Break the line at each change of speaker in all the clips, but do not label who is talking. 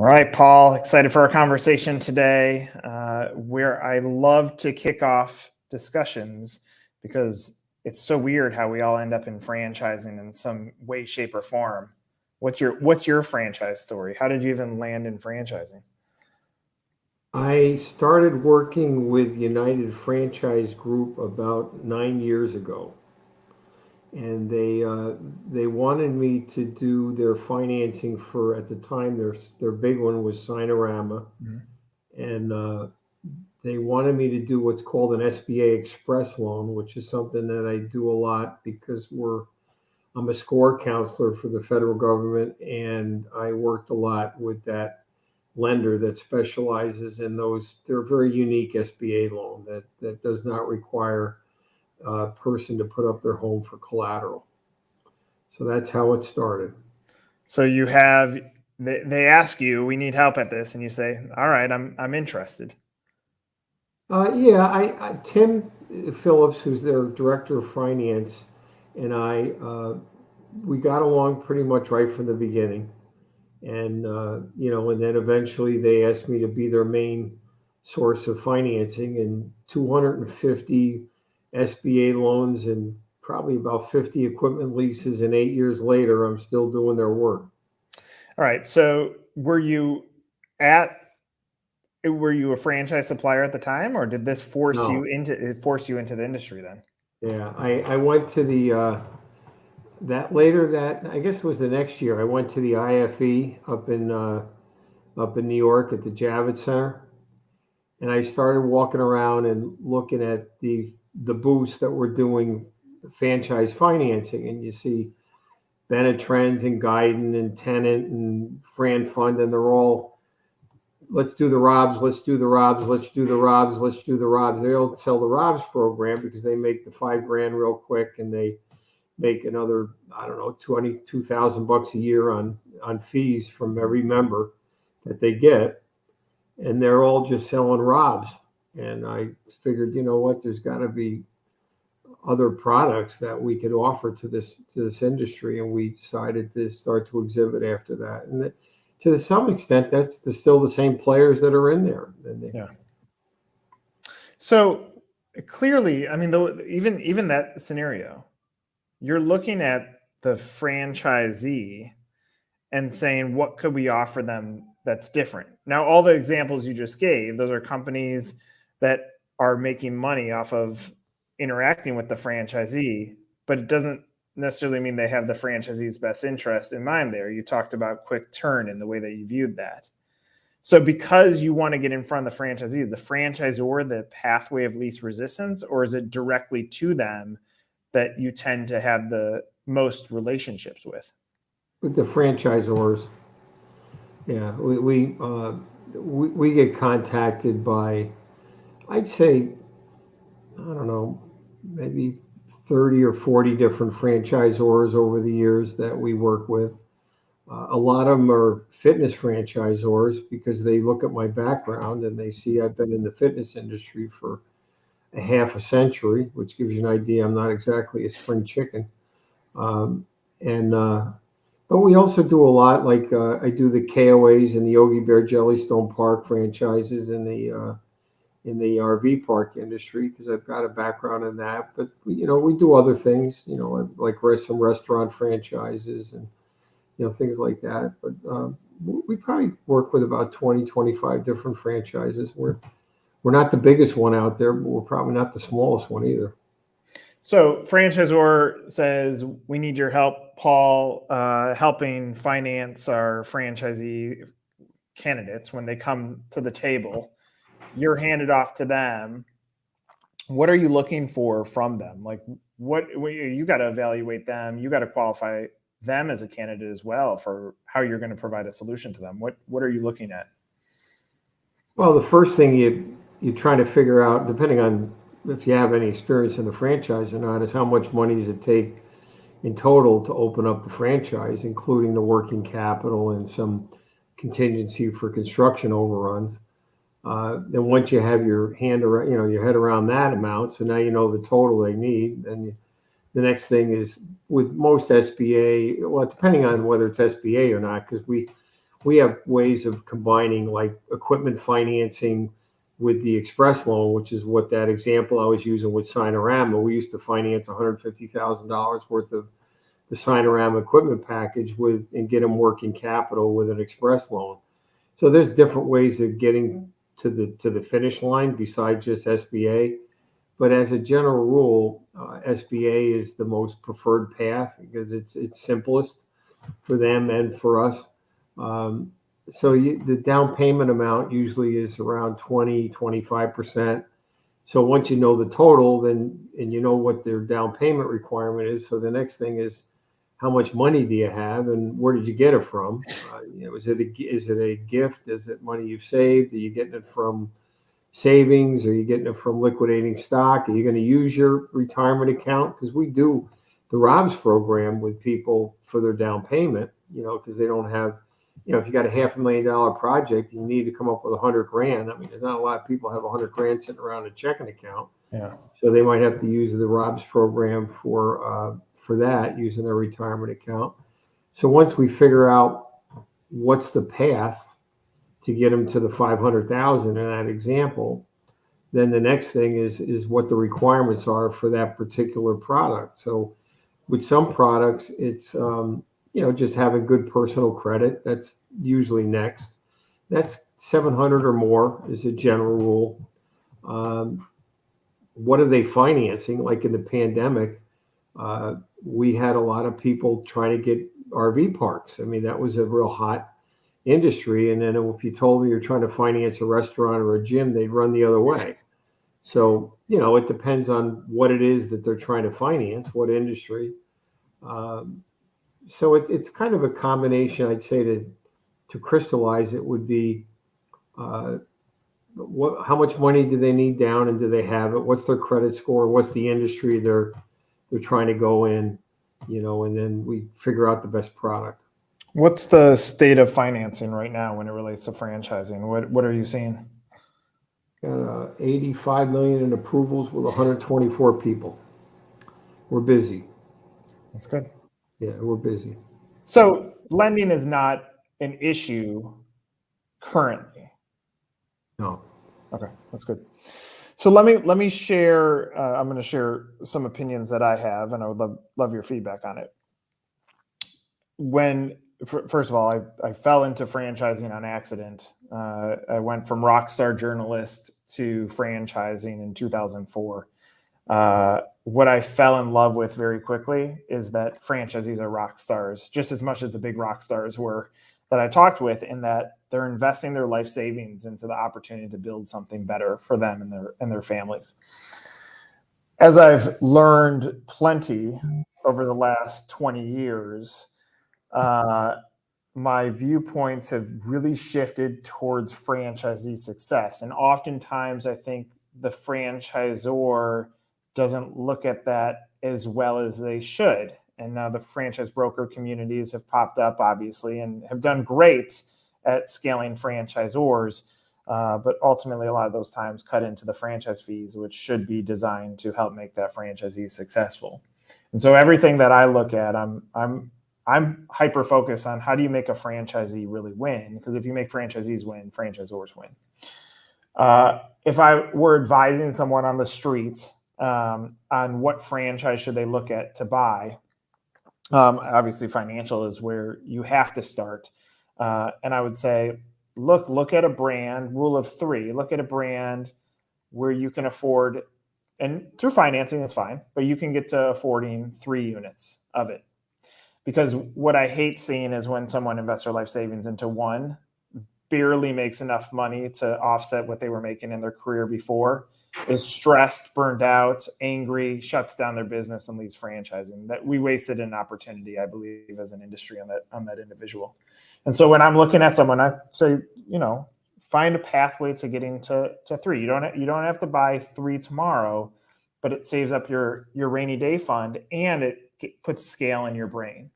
All right, Paul, excited for our conversation today, where I love to kick off discussions because it's so weird how we all end up in franchising in some way, shape, or form. What's your franchise story? How did you even land in franchising?
I started working with United Franchise Group about 9 years ago, and they wanted me to do their financing for at the time their big one was Sinorama,
Mhm.
and they wanted me to do what's called an SBA Express loan, which is something that I do a lot because I'm a score counselor for the federal government, and I worked a lot with that lender that specializes in those. They're a very unique SBA loan that does not require a person to put up their home for collateral. So that's how it started.
So they ask you, we need help at this, and you say, all right, I'm interested.
Yeah, Tim Phillips, who's their director of finance, and we got along pretty much right from the beginning. And and then eventually they asked me to be their main source of financing, and 250 SBA loans and probably about 50 equipment leases, and 8 years later I'm still doing their work.
All right, so at were you a franchise supplier at the time, or did this
No.
force you into the industry then?
Yeah, I went to the that later that I guess it was the next year I went to the IFE up in New York at the Javits Center, and I started walking around and looking at the booths that were doing franchise financing, and you see Bennett Trends and Guidon and Tenant and Fran Fund, and they're all, let's do the Robs, let's do the Robs, let's do the Robs, let's do the Robs. They all sell the Robs program because they make the $5,000 real quick, and they make another, I don't know, $22,000 a year on fees from every member that they get, and they're all just selling Robs. And I figured, you know what, there's got to be other products that we could offer to this industry, and we decided to start to exhibit after that. And to some extent, that's still the same players that are in there.
Yeah. So clearly, I mean, though, even that scenario, you're looking at the franchisee and saying, what could we offer them that's different? Now, all the examples you just gave, those are companies that are making money off of interacting with the franchisee, but it doesn't necessarily mean they have the franchisee's best interest in mind there. You talked about quick turn in the way that you viewed that. So because you want to get in front of the franchisee, the franchisor, the pathway of least resistance, or is it directly to them that you tend to have the most relationships
With the franchisors, yeah, we get contacted by, I'd say, I don't know, maybe 30 or 40 different franchisors over the years that we work with. A lot of them are fitness franchisors because they look at my background and they see I've been in the fitness industry for a half a century, which gives you an idea. I'm not exactly a spring chicken. Um, and But we also do a lot, like I do the KOAs and the Yogi Bear Jellystone Park franchises in the RV park industry because I've got a background in that. But we do other things, like some restaurant franchises and things like that. But we probably work with about 20, 25 different franchises. We're not the biggest one out there, but we're probably not the smallest one either.
So franchisor says, we need your help, Paul, helping finance our franchisee candidates when they come to the table. You're handed off to them. What are you looking for from them? Like what you got to evaluate them. You got to qualify them as a candidate as well for how you're going to provide a solution to them. What are you looking at?
Well, the first thing you try to figure out, depending on if you have any experience in the franchise or not, is how much money does it take in total to open up the franchise, including the working capital and some contingency for construction overruns. Then once you have your hand around, your head around that amount, so now you know the total they need. Then the next thing is with most SBA, well, depending on whether it's SBA or not, because we we have ways of combining like equipment financing with the express loan, which is what that example I was using with Sinorama. We used to finance $150,000 worth of the Sinorama equipment package with and get them working capital with an express loan. So there's different ways of getting to the finish line besides just SBA. But as a general rule, SBA is the most preferred path because it's simplest for them and for us. So the down payment amount usually is around 25%. So once you know the total, then and you know what their down payment requirement is. So the next thing is how much money do you have and where did you get it from? Is it a gift? Is it money you've saved? Are you getting it from savings? Are you getting it from liquidating stock? Are you going to use your retirement account? Because we do the ROBS program with people for their down payment, because they don't have, if you got a $500,000 project, you need to come up with $100,000. I mean, there's not a lot of people have $100,000 sitting around a checking account.
Yeah.
So they might have to use the ROBS program for that using their retirement account. So once we figure out what's the path to get them to the 500,000 in that example, then the next thing is what the requirements are for that particular product. So with some products, it's just having good personal credit. That's usually next. That's 700 or more is a general rule. What are they financing? Like in the pandemic, we had a lot of people trying to get RV parks. I mean, that was a real hot industry. And then if you told me you're trying to finance a restaurant or a gym, they'd run the other way. So, it depends on what it is that they're trying to finance, what industry. So it's kind of a combination, I'd say, to crystallize it would be how much money do they need down and do they have it? What's their credit score? What's the industry they're trying to go in, and then we figure out the best product.
What's the state of financing right now when it relates to franchising? What are you seeing?
Got 85 million in approvals with 124 people. We're busy.
That's good.
Yeah, we're busy.
So lending is not an issue currently.
No.
Okay, that's good. So let me share. I'm going to share some opinions that I have, and I would love your feedback on it. First of all, I fell into franchising on accident. I went from rock star journalist to franchising in 2004. What I fell in love with very quickly is that franchisees are rock stars, just as much as the big rock stars were that I talked with, in that they're investing their life savings into the opportunity to build something better for them and their families. As I've learned plenty over the last 20 years, my viewpoints have really shifted towards franchisee success. And oftentimes I think the franchisor doesn't look at that as well as they should. And now the franchise broker communities have popped up, obviously, and have done great at scaling franchisors. But ultimately, a lot of those times cut into the franchise fees, which should be designed to help make that franchisee successful. And so everything that I look at, I'm hyper focused on how do you make a franchisee really win? Because if you make franchisees win, franchisors win. If I were advising someone on the street on what franchise should they look at to buy, obviously financial is where you have to start. And I would say, look at a brand, rule of three, look at a brand where you can afford, and through financing is fine, but you can get to affording 3 units of it. Because what I hate seeing is when someone invests their life savings into one, barely makes enough money to offset what they were making in their career before, is stressed, burned out, angry, shuts down their business and leaves franchising. That we wasted an opportunity, I believe, as an industry on that individual. And so when I'm looking at someone, I say, find a pathway to getting to 3. You don't have to buy 3 tomorrow, but it saves up your rainy day fund and it puts scale in your brain.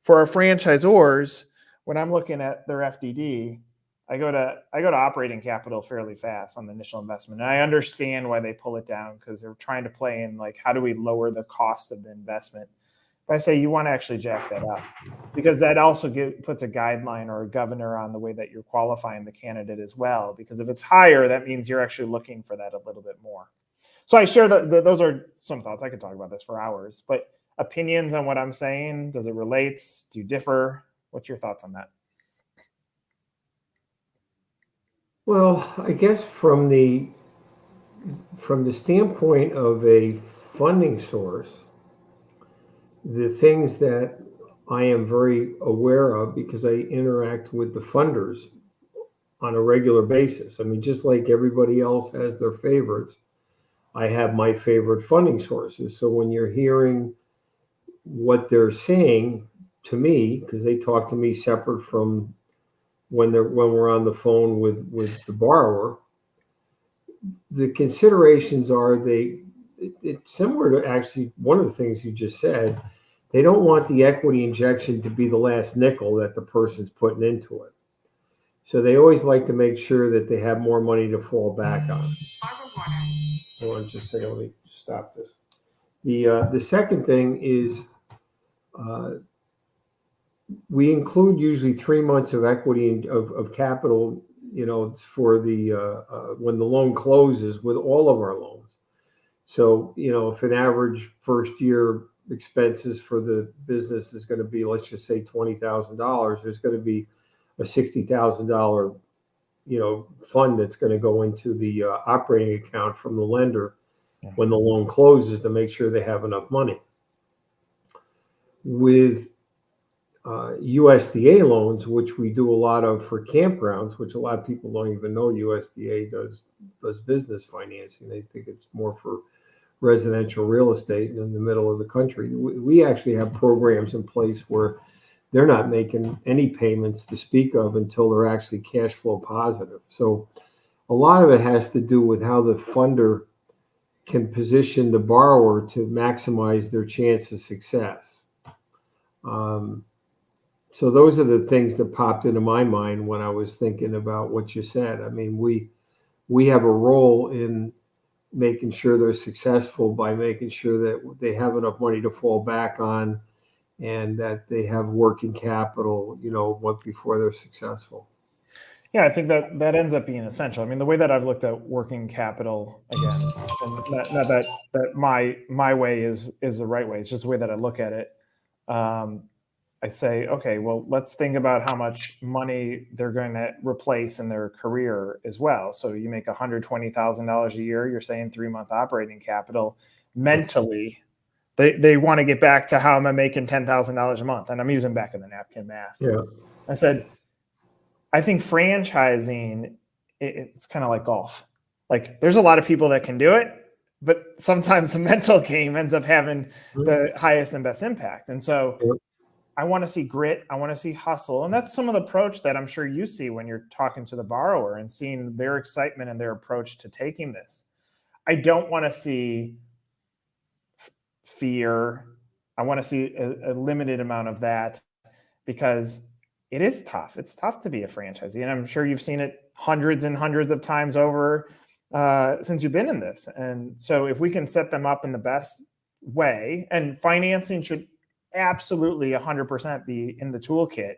For our franchisors, when I'm looking at their FDD, I go to operating capital fairly fast on the initial investment. And I understand why they pull it down, because they're trying to play in, like, how do we lower the cost of the investment? But I say you want to actually jack that up, because that also puts a guideline or a governor on the way that you're qualifying the candidate as well. Because if it's higher, that means you're actually looking for that a little bit more. So I share that those are some thoughts. I could talk about this for hours, but opinions on what I'm saying. Does it relate? Do you differ? What's your thoughts on that?
Well, I guess from the standpoint of a funding source, the things that I am very aware of because I interact with the funders on a regular basis. I mean, just like everybody else has their favorites, I have my favorite funding sources. So when you're hearing what they're saying to me, because they talk to me separate from when we're on the phone with the borrower, the considerations are it's similar to actually one of the things you just said. They don't want the equity injection to be the last nickel that the person's putting into it. So they always like to make sure that they have more money to fall back on. Hold on just a second, let me stop this. The second thing is uh, we include usually 3 months of equity of capital, for the when the loan closes with all of our loans. So, if an average first year expenses for the business is going to be, let's just say $20,000, there's going to be a $60,000, fund that's going to go into the operating account from the lender when the loan closes to make sure they have enough money. With USDA loans, which we do a lot of for campgrounds, which a lot of people don't even know USDA does business financing. They think it's more for residential real estate in the middle of the country. We actually have programs in place where they're not making any payments to speak of until they're actually cash flow positive. So a lot of it has to do with how the funder can position the borrower to maximize their chance of success. So those are the things that popped into my mind when I was thinking about what you said. I mean, we have a role in making sure they're successful by making sure that they have enough money to fall back on and that they have working capital, before they're successful.
Yeah, I think that ends up being essential. I mean, the way that I've looked at working capital again, and not that my way is the right way. It's just the way that I look at it. I say, okay, well, let's think about how much money they're going to replace in their career as well. So you make $120,000 a year. You're saying 3-month operating capital. Mentally, they want to get back to how am I making $10,000 a month, and I'm using back of the napkin math.
Yeah.
I said, I think franchising, it's kind of like golf. Like there's a lot of people that can do it, but sometimes the mental game ends up having the highest and best impact. And so I want to see grit. I want to see hustle. And that's some of the approach that I'm sure you see when you're talking to the borrower and seeing their excitement and their approach to taking this. I don't want to see fear. I want to see a limited amount of that, because it is tough. It's tough to be a franchisee. And I'm sure you've seen it hundreds and hundreds of times over since you've been in this. And so if we can set them up in the best way, and financing should absolutely 100% be in the toolkit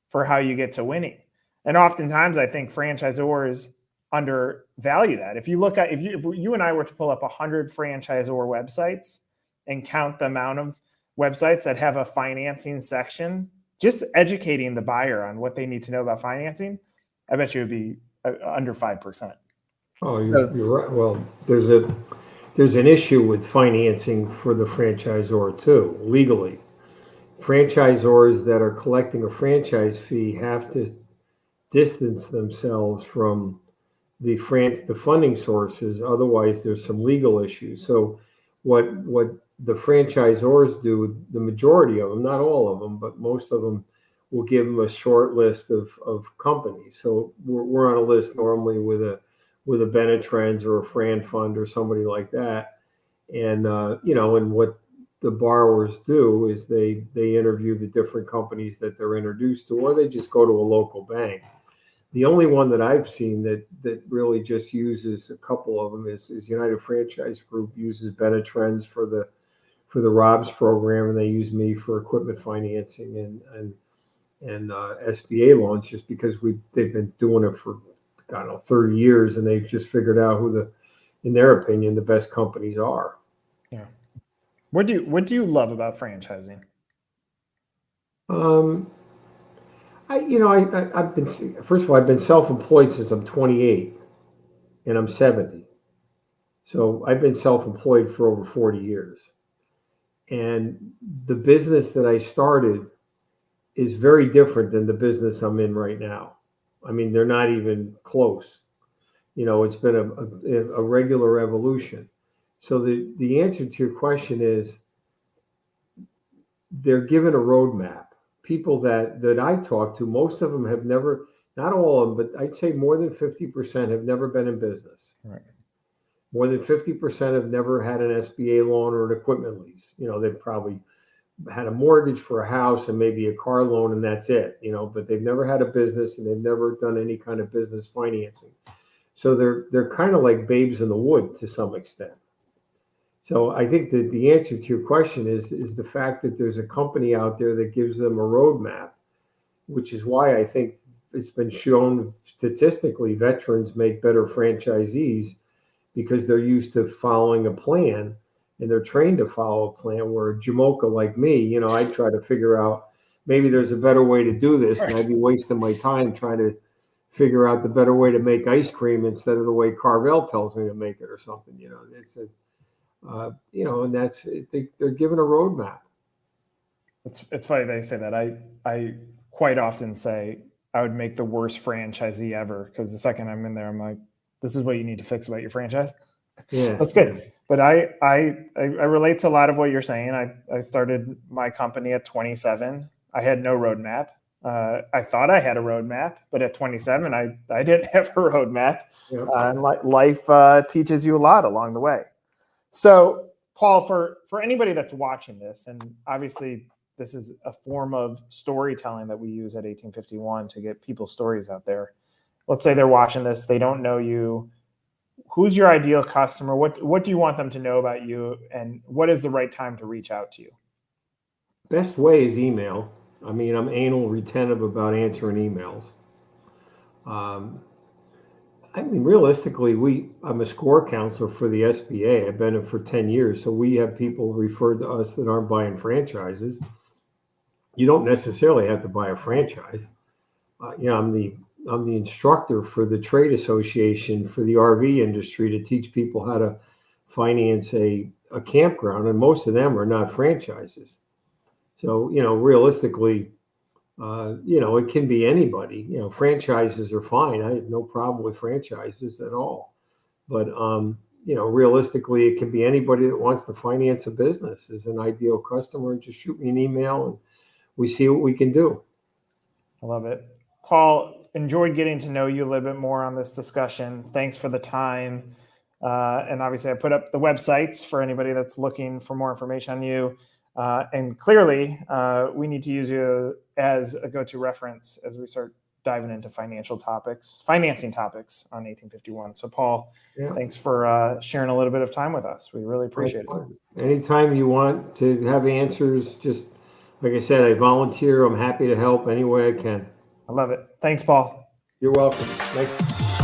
for how you get to winning. And oftentimes I think franchisors undervalue that. If you look at, if you and I were to pull up 100 franchisor websites and count the amount of websites that have a financing section, just educating the buyer on what they need to know about financing, I bet you it would be under 5%.
Oh, you're right. Well, there's an issue with financing for the franchisor too, legally. Franchisors that are collecting a franchise fee have to distance themselves from the funding sources. Otherwise, there's some legal issues. So what the franchisors do, the majority of them, not all of them, but most of them, will give them a short list of companies. So we're on a list normally with a Benetrends or a Fran Fund or somebody like that. And and what the borrowers do is they interview the different companies that they're introduced to, or they just go to a local bank. The only one that I've seen that really just uses a couple of them is United Franchise Group uses Benetrends for for the ROBS program, and they use me for equipment financing and SBA loans, just because they've been doing it for, I don't know, 30 years, and they've just figured out who in their opinion, the best companies are.
Yeah. What do you love about franchising?
I've been, first of all, I've been self-employed since I'm 28, and I'm 70. So I've been self-employed for over 40 years. And the business that I started is very different than the business I'm in right now. I mean, they're not even close. It's been a regular evolution. So the answer to your question is, they're given a roadmap. People that I talk to, most of them have never, not all of them, but I'd say more than 50% have never been in business.
Right.
More than 50% have never had an SBA loan or an equipment lease. They've probably had a mortgage for a house and maybe a car loan, and that's it, but they've never had a business, and they've never done any kind of business financing. So they're kind of like babes in the wood to some extent. So I think that the answer to your question is the fact that there's a company out there that gives them a roadmap, which is why I think it's been shown statistically veterans make better franchisees, because they're used to following a plan, and they're trained to follow a plan. Where a Jamocha like me, I try to figure out maybe there's a better way to do this, and I'd be wasting my time trying to figure out the better way to make ice cream instead of the way Carvel tells me to make it or something. It's and that's, they're given a roadmap.
It's funny they say that. I quite often say I would make the worst franchisee ever, because the second I'm in there, I'm like, this is what you need to fix about your franchise.
Yeah,
that's good. Yeah. But I relate to a lot of what you're saying. I started my company at 27. I had no roadmap. I thought I had a roadmap, but at 27, I didn't have a roadmap. Yep. And life teaches you a lot along the way. So, Paul, for anybody that's watching this, and obviously this is a form of storytelling that we use at 1851 to get people's stories out there. Let's say they're watching this, they don't know you. Who's your ideal customer? What do you want them to know about you, and what is the right time to reach out to you?
Best way is email. I mean, I'm anal retentive about answering emails. Realistically, I'm a score counselor for the SBA. I've been it for 10 years. So we have people referred to us that aren't buying franchises. You don't necessarily have to buy a franchise. I'm the instructor for the trade association for the RV industry to teach people how to finance a campground, and most of them are not franchises. So, realistically, it can be anybody. Franchises are fine. I have no problem with franchises at all. But, realistically, it can be anybody that wants to finance a business is an ideal customer. Just shoot me an email and we see what we can do.
I love it. Paul, enjoyed getting to know you a little bit more on this discussion. Thanks for the time. And obviously, I put up the websites for anybody that's looking for more information on you. And clearly, we need to use you as a go-to reference as we start diving into financing topics on 1851. So, Paul, thanks for sharing a little bit of time with us. We really appreciate it.
Anytime you want to have answers, just like I said, I volunteer. I'm happy to help any way I can.
I love it. Thanks, Paul.
You're welcome. Thanks.